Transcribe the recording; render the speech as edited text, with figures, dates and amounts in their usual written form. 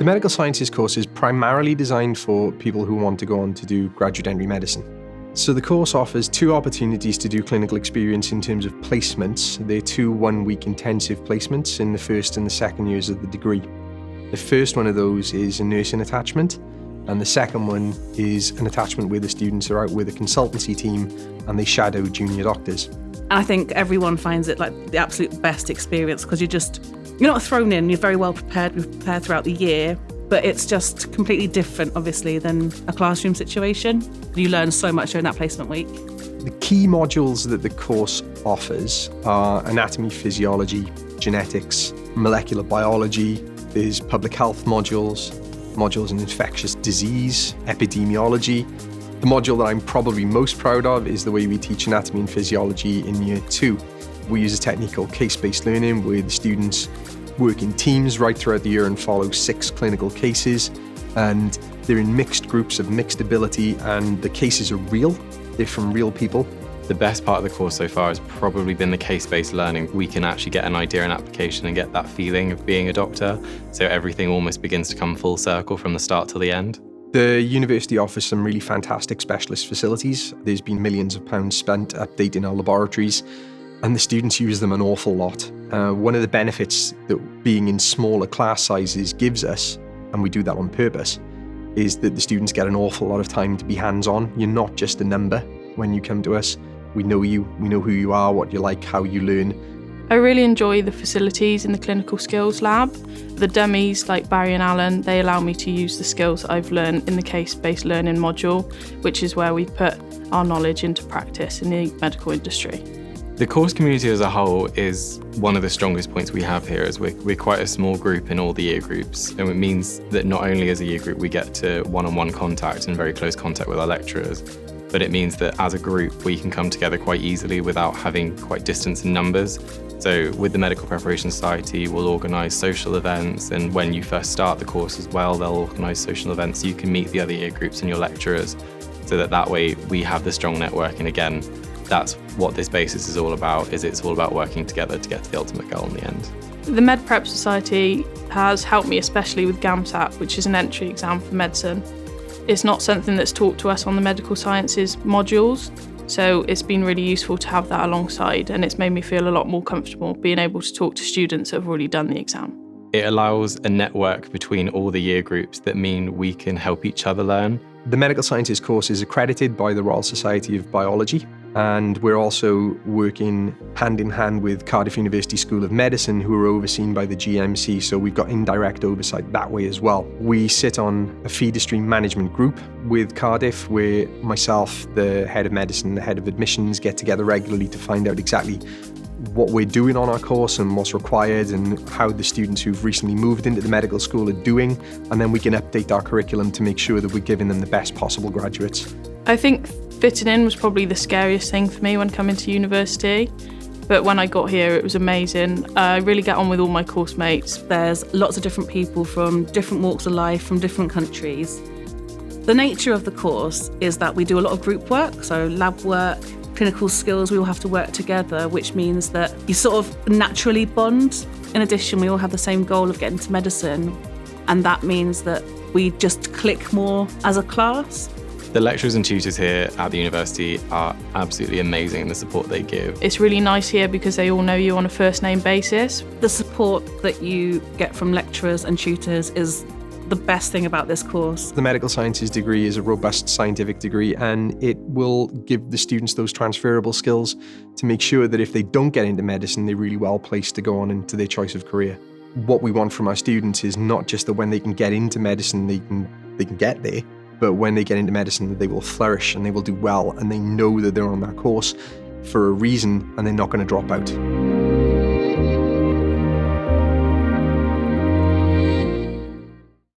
The medical sciences course is primarily designed for people who want to go on to do graduate entry medicine. So the course offers 2 opportunities to do clinical experience in terms of placements. They're 2 one-week intensive placements in the first and the second years of the degree. The first one of those is a nursing attachment, and the second one is an attachment where the students are out with a consultancy team and they shadow junior doctors. And I think everyone finds it like the absolute best experience because you're not thrown in, you're very well prepared, we've prepared throughout the year, but it's just completely different, obviously, than a classroom situation. You learn so much during that placement week. The key modules that the course offers are anatomy, physiology, genetics, molecular biology, there's public health modules in infectious disease, epidemiology. The module that I'm probably most proud of is the way we teach anatomy and physiology in year 2. We use a technique called case-based learning where the students work in teams right throughout the year and follow 6 clinical cases, and they're in mixed groups of mixed ability, and the cases are real. They're from real people. The best part of the course so far has probably been the case-based learning. We can actually get an idea and application and get that feeling of being a doctor, so everything almost begins to come full circle from the start till the end. The university offers some really fantastic specialist facilities. There's been millions of pounds spent updating our laboratories, and the students use them an awful lot. One of the benefits that being in smaller class sizes gives us, and we do that on purpose, is that the students get an awful lot of time to be hands-on. You're not just a number when you come to us. We know you, we know who you are, what you like, how you learn. I really enjoy the facilities in the clinical skills lab. The dummies like Barry and Alan, they allow me to use the skills that I've learned in the case-based learning module, which is where we put our knowledge into practice in the medical industry. The course community as a whole is one of the strongest points we have here, as we're quite a small group in all the year groups, and it means that not only as a year group we get to one-on-one contact and very close contact with our lecturers, but it means that as a group we can come together quite easily without having quite distance in numbers. So with the Medical Preparation Society, we'll organise social events, and when you first start the course as well, they'll organise social events so you can meet the other year groups and your lecturers, so that way we have the strong network. And again, that's what this basis is all about, is it's all about working together to get to the ultimate goal in the end. The Med Prep Society has helped me especially with GAMSAT, which is an entry exam for medicine. It's not something that's taught to us on the medical sciences modules, so it's been really useful to have that alongside, and it's made me feel a lot more comfortable being able to talk to students that have already done the exam. It allows a network between all the year groups that mean we can help each other learn. The medical sciences course is accredited by the Royal Society of Biology, and we're also working hand in hand with Cardiff University School of Medicine, who are overseen by the GMC, so we've got indirect oversight that way as well. We sit on a feeder stream management group with Cardiff, where myself, the head of medicine, the head of admissions get together regularly to find out exactly what we're doing on our course and what's required and how the students who've recently moved into the medical school are doing, and then we can update our curriculum to make sure that we're giving them the best possible graduates. I think fitting in was probably the scariest thing for me when coming to university, but when I got here it was amazing. I really get on with all my course mates. There's lots of different people from different walks of life, from different countries. The nature of the course is that we do a lot of group work, so lab work, clinical skills, we all have to work together, which means that you sort of naturally bond. In addition, we all have the same goal of getting to medicine, and that means that we just click more as a class. The lecturers and tutors here at the university are absolutely amazing in the support they give. It's really nice here because they all know you on a first name basis. The support that you get from lecturers and tutors is the best thing about this course. The medical sciences degree is a robust scientific degree, and it will give the students those transferable skills to make sure that if they don't get into medicine, they're really well placed to go on into their choice of career. What we want from our students is not just that when they can get into medicine, they can get there, but when they get into medicine, that they will flourish and they will do well, and they know that they're on that course for a reason and they're not going to drop out.